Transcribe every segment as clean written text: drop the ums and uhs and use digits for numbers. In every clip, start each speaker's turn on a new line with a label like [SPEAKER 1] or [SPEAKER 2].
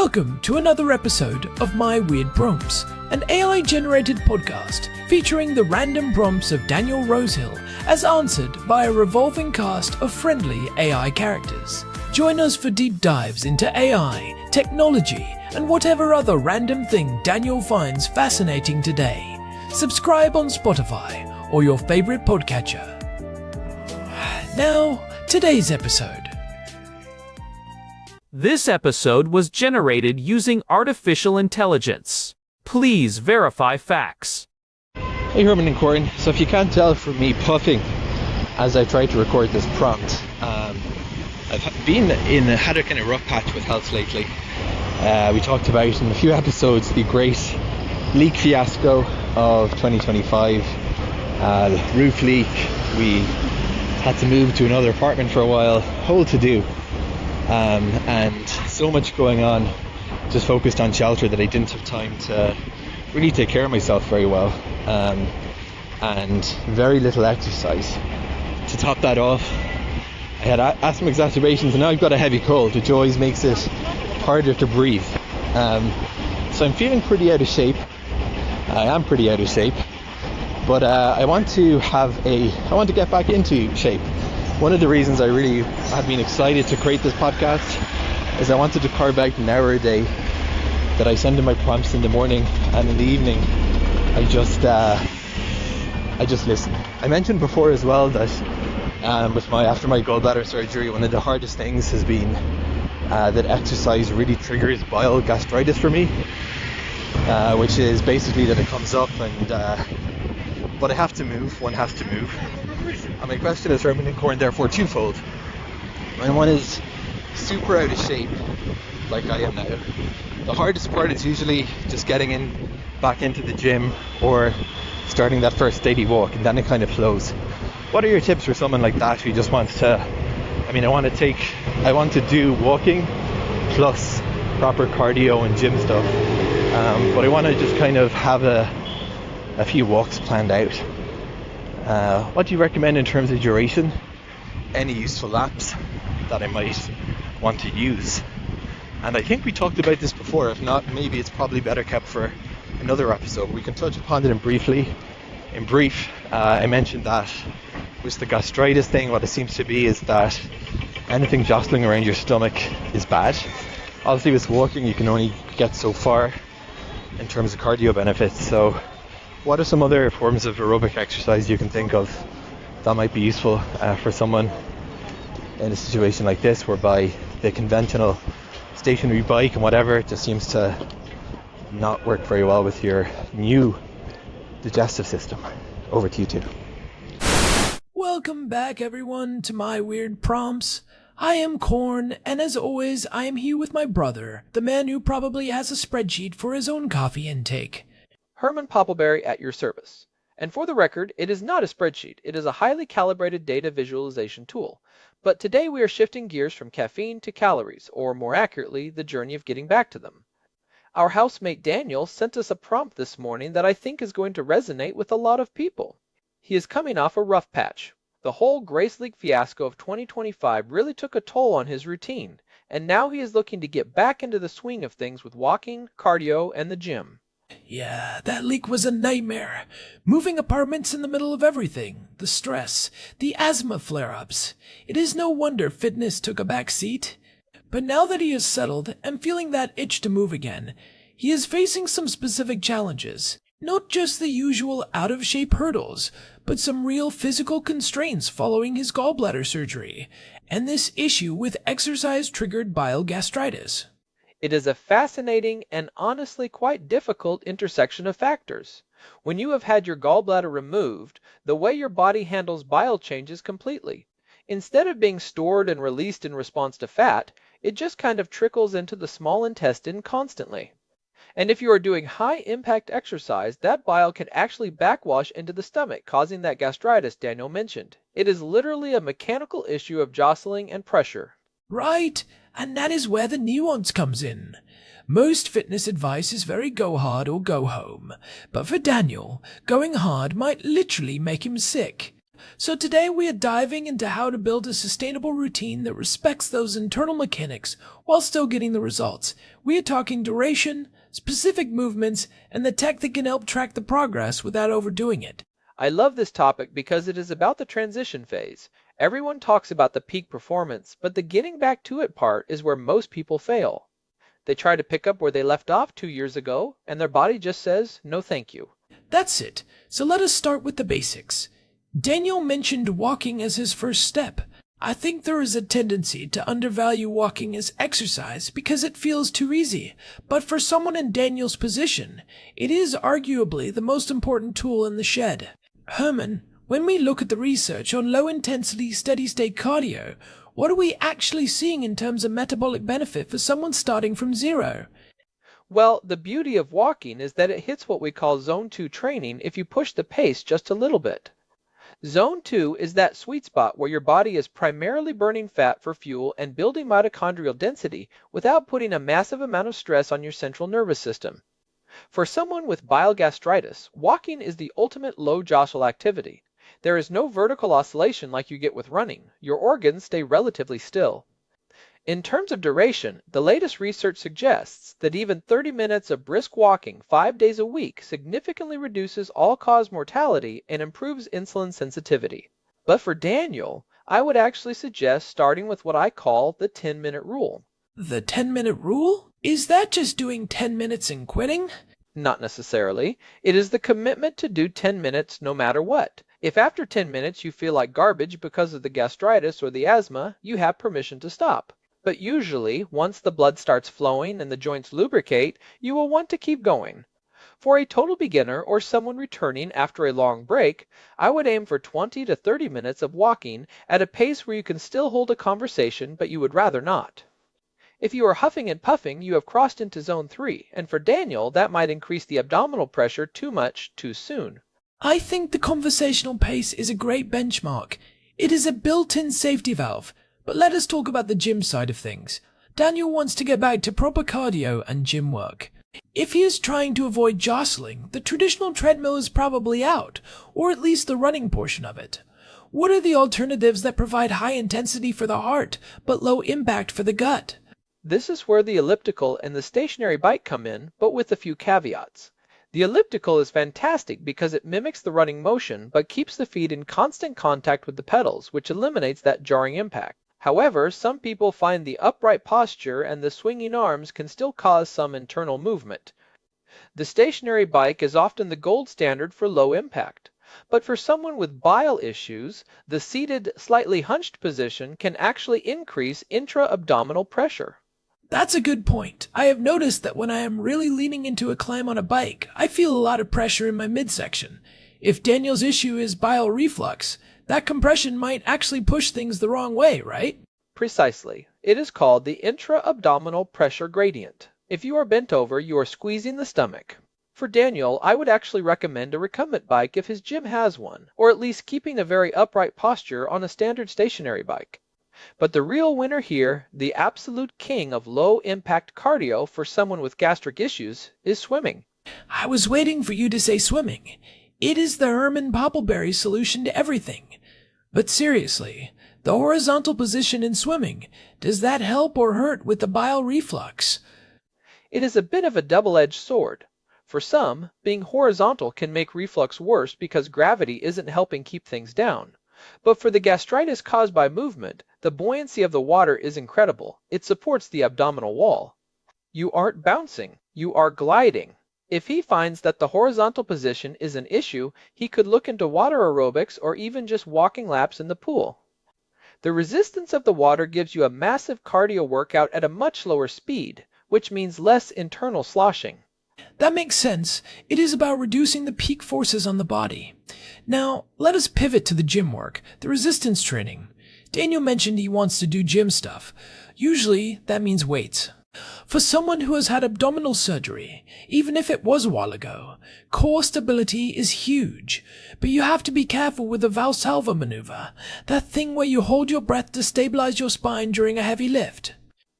[SPEAKER 1] Welcome to another episode of My Weird Prompts, an AI-generated podcast featuring the random prompts of Daniel Rosehill as answered by a revolving cast of friendly AI characters. Join us for deep dives into AI, technology, and whatever other random thing Daniel finds fascinating today. Subscribe on Spotify or your favorite podcatcher. Now, today's episode.
[SPEAKER 2] This episode was generated using artificial intelligence. Please verify facts.
[SPEAKER 3] Hey, Herman and Corn. So if you can't tell from me puffing as I try to record this prompt, I've had a kind of rough patch with health lately. We talked about in a few episodes the great leak fiasco of 2025, the roof leak. We had to move to another apartment for a while, whole to do. And so much going on, just focused on shelter, that I didn't have time to really take care of myself very well, and very little exercise. To top that off, I had asthma exacerbations, and now I've got a heavy cold, which always makes it harder to breathe. So I'm feeling pretty out of shape. I am pretty out of shape, but I want to get back into shape. One of the reasons I really have been excited to create this podcast is I wanted to carve out an hour a day that I send in my prompts in the morning, and in the evening I just listen. I mentioned before as well that after my gallbladder surgery, one of the hardest things has been that exercise really triggers bile gastritis for me, which is basically that it comes up and but I have to move. One has to move. And my question is, Herman and Corn, therefore twofold. When one is super out of shape, like I am now, the hardest part is usually just getting back into the gym or starting that first daily walk, and then it kind of flows. What are your tips for someone like that who just wants to, I want to do walking plus proper cardio and gym stuff, but I want to just kind of have a few walks planned out. What do you recommend in terms of duration? Any useful apps that I might want to use? And I think we talked about this before. If not, maybe it's probably better kept for another episode. We can touch upon it in brief. I mentioned that with the gastritis thing, what it seems to be is that anything jostling around your stomach is bad. Obviously with walking you can only get so far in terms of cardio benefits. So what are some other forms of aerobic exercise you can think of that might be useful for someone in a situation like this, whereby the conventional stationary bike and whatever just seems to not work very well with your new digestive system? Over to you two.
[SPEAKER 1] Welcome back, everyone, to My Weird Prompts. I am Corn, and as always, I am here with my brother, the man who probably has a spreadsheet for his own coffee intake.
[SPEAKER 4] Herman Poppleberry at your service. And for the record, it is not a spreadsheet. It is a highly calibrated data visualization tool. But today we are shifting gears from caffeine to calories, or more accurately, the journey of getting back to them. Our housemate Daniel sent us a prompt this morning that I think is going to resonate with a lot of people. He is coming off a rough patch. The whole Grace League fiasco of 2025 really took a toll on his routine, and now he is looking to get back into the swing of things with walking, cardio, and the gym.
[SPEAKER 1] Yeah, that leak was a nightmare. Moving apartments in the middle of everything. The stress. The asthma flare-ups. It is no wonder fitness took a back seat. But now that he is settled and feeling that itch to move again, he is facing some specific challenges. Not just the usual out-of-shape hurdles, but some real physical constraints following his gallbladder surgery, and this issue with exercise-triggered bile gastritis.
[SPEAKER 4] It is a fascinating and honestly quite difficult intersection of factors. When you have had your gallbladder removed, the way your body handles bile changes completely. Instead of being stored and released in response to fat, it just kind of trickles into the small intestine constantly. And if you are doing high-impact exercise, that bile can actually backwash into the stomach, causing that gastritis Daniel mentioned. It is literally a mechanical issue of jostling and pressure.
[SPEAKER 1] Right, and that is where the nuance comes in. Most fitness advice is very go hard or go home, but for Daniel, going hard might literally make him sick. So today we are diving into how to build a sustainable routine that respects those internal mechanics while still getting the results. We are talking duration, specific movements, and the tech that can help track the progress without overdoing it.
[SPEAKER 4] I love this topic because it is about the transition phase. Everyone talks about the peak performance, but the getting back to it part is where most people fail. They try to pick up where they left off 2 years ago, and their body just says, no thank you.
[SPEAKER 1] That's it. So let us start with the basics. Daniel mentioned walking as his first step. I think there is a tendency to undervalue walking as exercise because it feels too easy, but for someone in Daniel's position, it is arguably the most important tool in the shed. Herman, when we look at the research on low-intensity, steady-state cardio, what are we actually seeing in terms of metabolic benefit for someone starting from zero?
[SPEAKER 4] Well, the beauty of walking is that it hits what we call zone 2 training if you push the pace just a little bit. Zone 2 is that sweet spot where your body is primarily burning fat for fuel and building mitochondrial density without putting a massive amount of stress on your central nervous system. For someone with bile gastritis, walking is the ultimate low jostle activity. There is no vertical oscillation like you get with running. Your organs stay relatively still. In terms of duration, the latest research suggests that even 30 minutes of brisk walking 5 days a week significantly reduces all-cause mortality and improves insulin sensitivity. But for Daniel, I would actually suggest starting with what I call the 10-minute rule.
[SPEAKER 1] The 10-minute rule? Is that just doing 10 minutes and quitting?
[SPEAKER 4] Not necessarily. It is the commitment to do 10 minutes no matter what. If after 10 minutes you feel like garbage because of the gastritis or the asthma, you have permission to stop. But usually, once the blood starts flowing and the joints lubricate, you will want to keep going. For a total beginner or someone returning after a long break, I would aim for 20 to 30 minutes of walking at a pace where you can still hold a conversation but you would rather not. If you are huffing and puffing, you have crossed into zone 3, and for Daniel, that might increase the abdominal pressure too much too soon.
[SPEAKER 1] I think the conversational pace is a great benchmark. It is a built-in safety valve. But let us talk about the gym side of things. Daniel wants to get back to proper cardio and gym work. If he is trying to avoid jostling, the traditional treadmill is probably out, or at least the running portion of it. What are the alternatives that provide high intensity for the heart, but low impact for the gut?
[SPEAKER 4] This is where the elliptical and the stationary bike come in, but with a few caveats. The elliptical is fantastic because it mimics the running motion, but keeps the feet in constant contact with the pedals, which eliminates that jarring impact. However, some people find the upright posture and the swinging arms can still cause some internal movement. The stationary bike is often the gold standard for low impact. But for someone with bile issues, the seated, slightly hunched position can actually increase intra-abdominal pressure.
[SPEAKER 1] That's a good point. I have noticed that when I am really leaning into a climb on a bike, I feel a lot of pressure in my midsection. If Daniel's issue is bile reflux, that compression might actually push things the wrong way, right?
[SPEAKER 4] Precisely. It is called the intra-abdominal pressure gradient. If you are bent over, you are squeezing the stomach. For Daniel, I would actually recommend a recumbent bike if his gym has one, or at least keeping a very upright posture on a standard stationary bike. But the real winner here, the absolute king of low-impact cardio for someone with gastric issues, is swimming.
[SPEAKER 1] I was waiting for you to say swimming. It is the Herman Poppleberry solution to everything. But seriously, the horizontal position in swimming, does that help or hurt with the bile reflux?
[SPEAKER 4] It is a bit of a double-edged sword. For some, being horizontal can make reflux worse because gravity isn't helping keep things down. But for the gastritis caused by movement, the buoyancy of the water is incredible. It supports the abdominal wall. You aren't bouncing, you are gliding. If he finds that the horizontal position is an issue, he could look into water aerobics or even just walking laps in the pool. The resistance of the water gives you a massive cardio workout at a much lower speed, which means less internal sloshing.
[SPEAKER 1] That makes sense. It is about reducing the peak forces on the body. Now, let us pivot to the gym work, the resistance training. Daniel mentioned he wants to do gym stuff. Usually, that means weights. For someone who has had abdominal surgery, even if it was a while ago, core stability is huge. But you have to be careful with the Valsalva maneuver, that thing where you hold your breath to stabilize your spine during a heavy lift.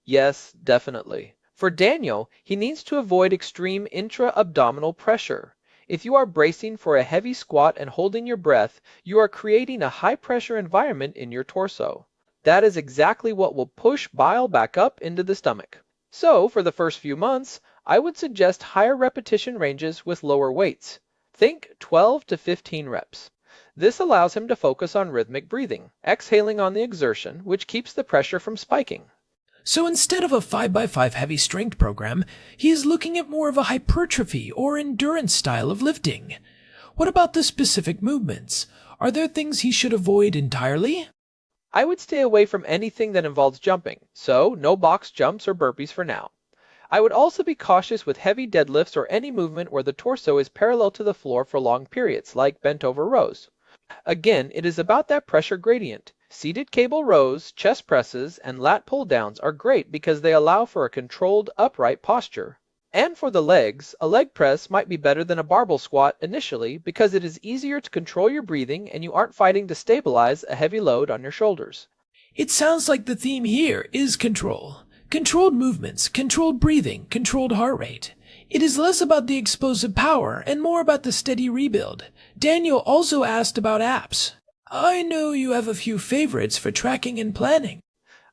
[SPEAKER 4] Yes, definitely. For Daniel, he needs to avoid extreme intra-abdominal pressure. If you are bracing for a heavy squat and holding your breath, you are creating a high-pressure environment in your torso. That is exactly what will push bile back up into the stomach. So, for the first few months, I would suggest higher repetition ranges with lower weights. Think 12 to 15 reps. This allows him to focus on rhythmic breathing, exhaling on the exertion, which keeps the pressure from spiking.
[SPEAKER 1] So instead of a 5x5 heavy strength program, he is looking at more of a hypertrophy or endurance style of lifting. What about the specific movements? Are there things he should avoid entirely?
[SPEAKER 4] I would stay away from anything that involves jumping, so no box jumps or burpees for now. I would also be cautious with heavy deadlifts or any movement where the torso is parallel to the floor for long periods, like bent over rows. Again, it is about that pressure gradient. Seated cable rows, chest presses, and lat pull-downs are great because they allow for a controlled, upright posture. And for the legs, a leg press might be better than a barbell squat initially because it is easier to control your breathing and you aren't fighting to stabilize a heavy load on your shoulders.
[SPEAKER 1] It sounds like the theme here is control. Controlled movements, controlled breathing, controlled heart rate. It is less about the explosive power and more about the steady rebuild. Daniel also asked about apps. I know you have a few favorites for tracking and planning.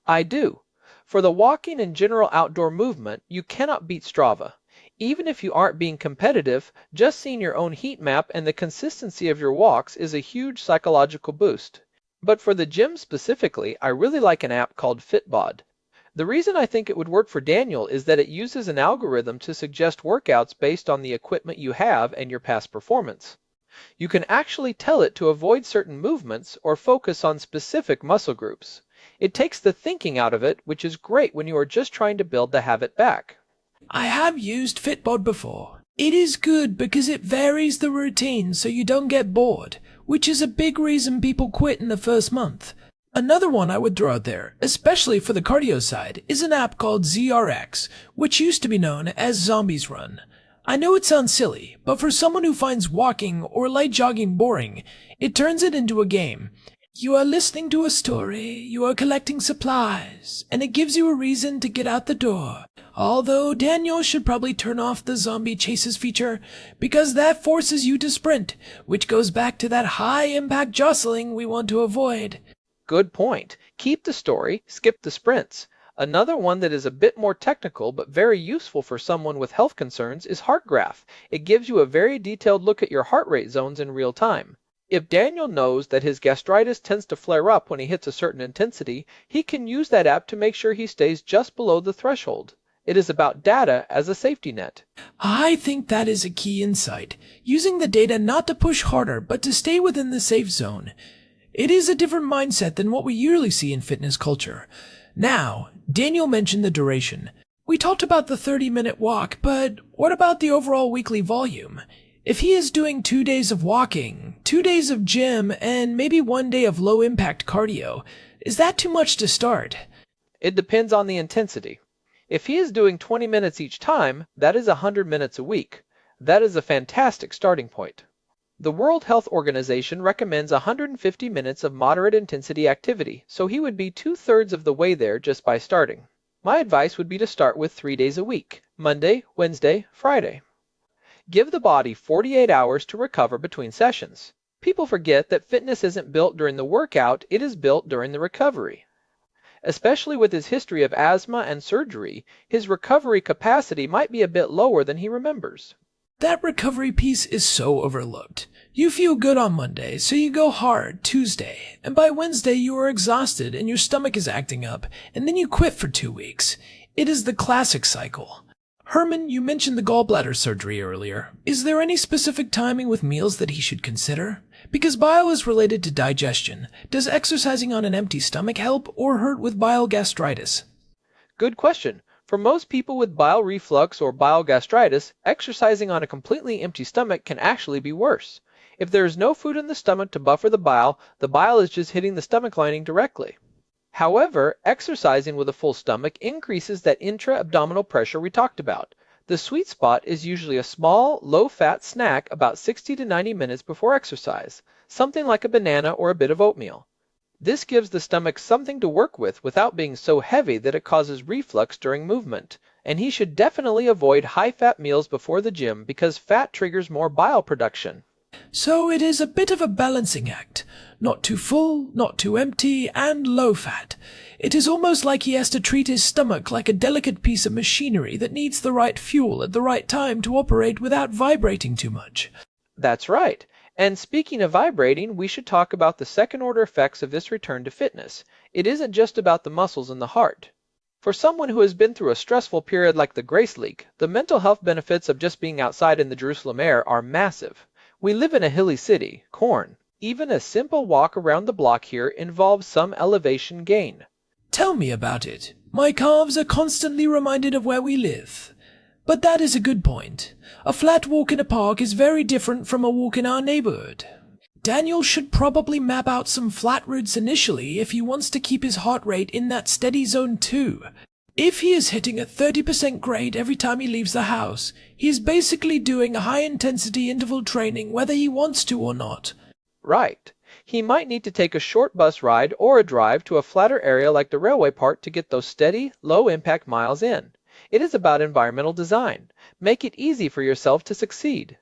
[SPEAKER 4] I do. For the walking and general outdoor movement, you cannot beat Strava. Even if you aren't being competitive, just seeing your own heat map and the consistency of your walks is a huge psychological boost. But for the gym specifically, I really like an app called Fitbod. The reason I think it would work for Daniel is that it uses an algorithm to suggest workouts based on the equipment you have and your past performance. You can actually tell it to avoid certain movements or focus on specific muscle groups. It takes the thinking out of it, which is great when you are just trying to build the habit back.
[SPEAKER 1] I have used Fitbod before. It is good because it varies the routine so you don't get bored, which is a big reason people quit in the first month. Another one I would throw out there, especially for the cardio side, is an app called ZRX, which used to be known as Zombies Run. I know it sounds silly, but for someone who finds walking or light jogging boring, it turns it into a game. You are listening to a story, you are collecting supplies, and it gives you a reason to get out the door. Although Daniel should probably turn off the zombie chases feature, because that forces you to sprint, which goes back to that high-impact jostling we want to avoid.
[SPEAKER 4] Good point. Keep the story, skip the sprints. Another one that is a bit more technical but very useful for someone with health concerns is Heart Graph. It gives you a very detailed look at your heart rate zones in real time. If Daniel knows that his gastritis tends to flare up when he hits a certain intensity, he can use that app to make sure he stays just below the threshold. It is about data as a safety net.
[SPEAKER 1] I think that is a key insight, using the data not to push harder but to stay within the safe zone. It is a different mindset than what we usually see in fitness culture. Now, Daniel mentioned the duration. We talked about the 30-minute walk, but what about the overall weekly volume? If he is doing 2 days of walking, 2 days of gym, and maybe 1 day of low-impact cardio, is that too much to start?
[SPEAKER 4] It depends on the intensity. If he is doing 20 minutes each time, that is 100 minutes a week. That is a fantastic starting point. The World Health Organization recommends 150 minutes of moderate intensity activity, so he would be 2/3 of the way there just by starting. My advice would be to start with 3 days a week, Monday, Wednesday, Friday. Give the body 48 hours to recover between sessions. People forget that fitness isn't built during the workout, it is built during the recovery. Especially with his history of asthma and surgery, his recovery capacity might be a bit lower than he remembers.
[SPEAKER 1] That recovery piece is so overlooked. You feel good on Monday, so you go hard Tuesday, and by Wednesday you are exhausted and your stomach is acting up, and then you quit for 2 weeks. It is the classic cycle. Herman, you mentioned the gallbladder surgery earlier. Is there any specific timing with meals that he should consider? Because bile is related to digestion. Does exercising on an empty stomach help or hurt with bile gastritis?
[SPEAKER 4] Good question. For most people with bile reflux or bile gastritis, exercising on a completely empty stomach can actually be worse. If there is no food in the stomach to buffer the bile is just hitting the stomach lining directly. However, exercising with a full stomach increases that intra-abdominal pressure we talked about. The sweet spot is usually a small, low-fat snack about 60 to 90 minutes before exercise, something like a banana or a bit of oatmeal. This gives the stomach something to work with without being so heavy that it causes reflux during movement. And he should definitely avoid high-fat meals before the gym because fat triggers more bile production.
[SPEAKER 1] So it is a bit of a balancing act. Not too full, not too empty, and low fat. It is almost like he has to treat his stomach like a delicate piece of machinery that needs the right fuel at the right time to operate without vibrating too much.
[SPEAKER 4] That's right. And speaking of vibrating, we should talk about the second-order effects of this return to fitness. It isn't just about the muscles and the heart. For someone who has been through a stressful period like the Grace Leak, the mental health benefits of just being outside in the Jerusalem air are massive. We live in a hilly city, Corn. Even a simple walk around the block here involves some elevation gain.
[SPEAKER 1] Tell me about it. My calves are constantly reminded of where we live. But that is a good point. A flat walk in a park is very different from a walk in our neighborhood. Daniel should probably map out some flat routes initially if he wants to keep his heart rate in that steady zone too. If he is hitting a 30% grade every time he leaves the house, he is basically doing a high-intensity interval training whether he wants to or not.
[SPEAKER 4] Right. He might need to take a short bus ride or a drive to a flatter area like the railway part to get those steady, low-impact miles in. It is about environmental design. Make it easy for yourself to succeed.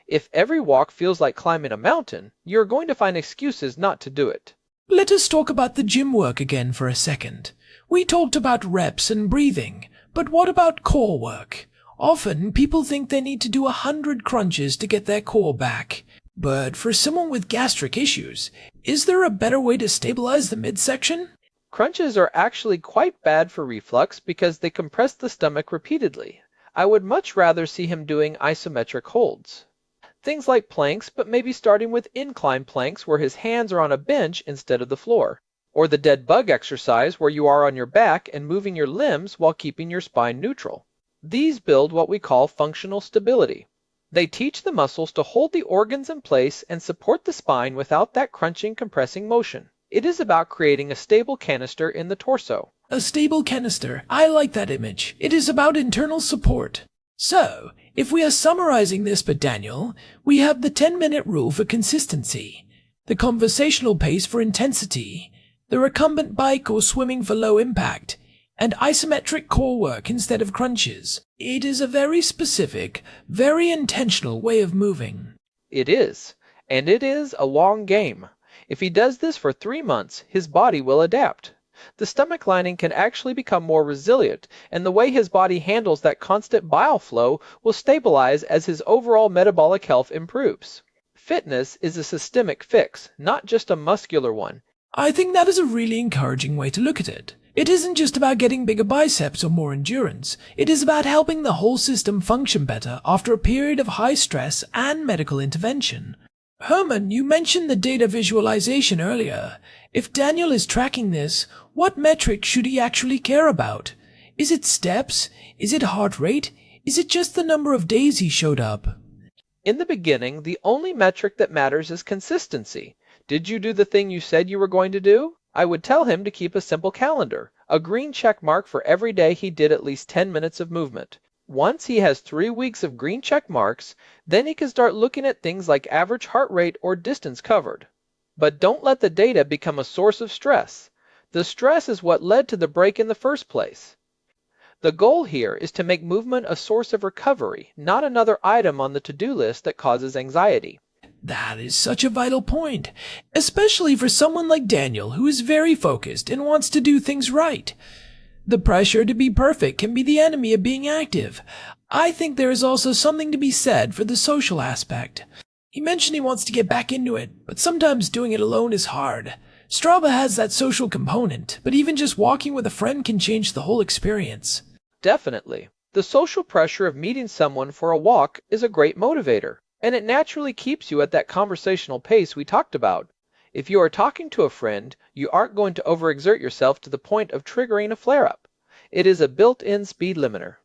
[SPEAKER 4] If every walk feels like climbing a mountain, you're going to find excuses not to do it.
[SPEAKER 1] Let us talk about the gym work again for a second. We talked about reps and breathing, but what about core work? Often people think they need to do 100 crunches to get their core back. But for someone with gastric issues, is there a better way to stabilize the midsection?
[SPEAKER 4] Crunches are actually quite bad for reflux because they compress the stomach repeatedly. I would much rather see him doing isometric holds. Things like planks, but maybe starting with incline planks where his hands are on a bench instead of the floor. Or the dead bug exercise where you are on your back and moving your limbs while keeping your spine neutral. These build what we call functional stability. They teach the muscles to hold the organs in place and support the spine without that crunching, compressing motion. It is about creating a stable canister in the torso.
[SPEAKER 1] A stable canister. I like that image. It is about internal support. So, if we are summarizing this but Daniel, we have the 10-minute rule for consistency, the conversational pace for intensity, the recumbent bike or swimming for low impact, and isometric core work instead of crunches. It is a very specific, very intentional way of moving.
[SPEAKER 4] It is. And it is a long game. If he does this for 3 months, his body will adapt. The stomach lining can actually become more resilient, and the way his body handles that constant bile flow will stabilize as his overall metabolic health improves. Fitness is a systemic fix, not just a muscular one.
[SPEAKER 1] I think that is a really encouraging way to look at it. It isn't just about getting bigger biceps or more endurance. It is about helping the whole system function better after a period of high stress and medical intervention. Herman, you mentioned the data visualization earlier. If Daniel is tracking this, what metrics should he actually care about? Is it steps? Is it heart rate? Is it just the number of days he showed up?
[SPEAKER 4] In the beginning, the only metric that matters is consistency. Did you do the thing you said you were going to do? I would tell him to keep a simple calendar, a green check mark for every day he did at least 10 minutes of movement. Once he has 3 weeks of green check marks, then he can start looking at things like average heart rate or distance covered. But don't let the data become a source of stress. The stress is what led to the break in the first place. The goal here is to make movement a source of recovery, not another item on the to-do list that causes anxiety.
[SPEAKER 1] That is such a vital point, especially for someone like Daniel who is very focused and wants to do things right. The pressure to be perfect can be the enemy of being active. I think there is also something to be said for the social aspect. He mentioned he wants to get back into it, but sometimes doing it alone is hard. Strava has that social component, but even just walking with a friend can change the whole experience.
[SPEAKER 4] Definitely. The social pressure of meeting someone for a walk is a great motivator, and it naturally keeps you at that conversational pace we talked about. If you are talking to a friend, you aren't going to overexert yourself to the point of triggering a flare-up. It is a built-in speed limiter.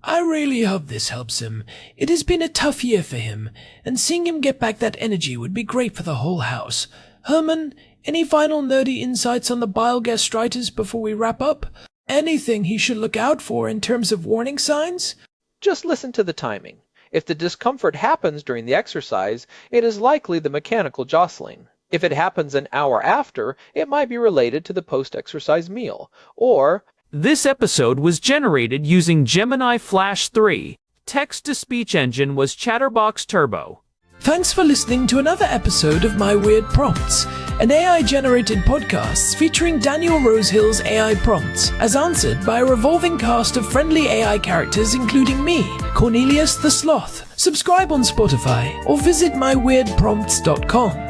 [SPEAKER 1] I really hope this helps him. It has been a tough year for him, and seeing him get back that energy would be great for the whole house. Herman, any final nerdy insights on the bile gastritis before we wrap up? Anything he should look out for in terms of warning signs?
[SPEAKER 4] Just listen to the timing. If the discomfort happens during the exercise, it is likely the mechanical jostling. If it happens an hour after, it might be related to the post-exercise meal. Or,
[SPEAKER 2] This episode was generated using Gemini Flash 3. Text-to-speech engine was Chatterbox Turbo.
[SPEAKER 1] Thanks for listening to another episode of My Weird Prompts, an AI-generated podcast featuring Daniel Rosehill's AI prompts, as answered by a revolving cast of friendly AI characters including me, Cornelius the Sloth. Subscribe on Spotify or visit myweirdprompts.com.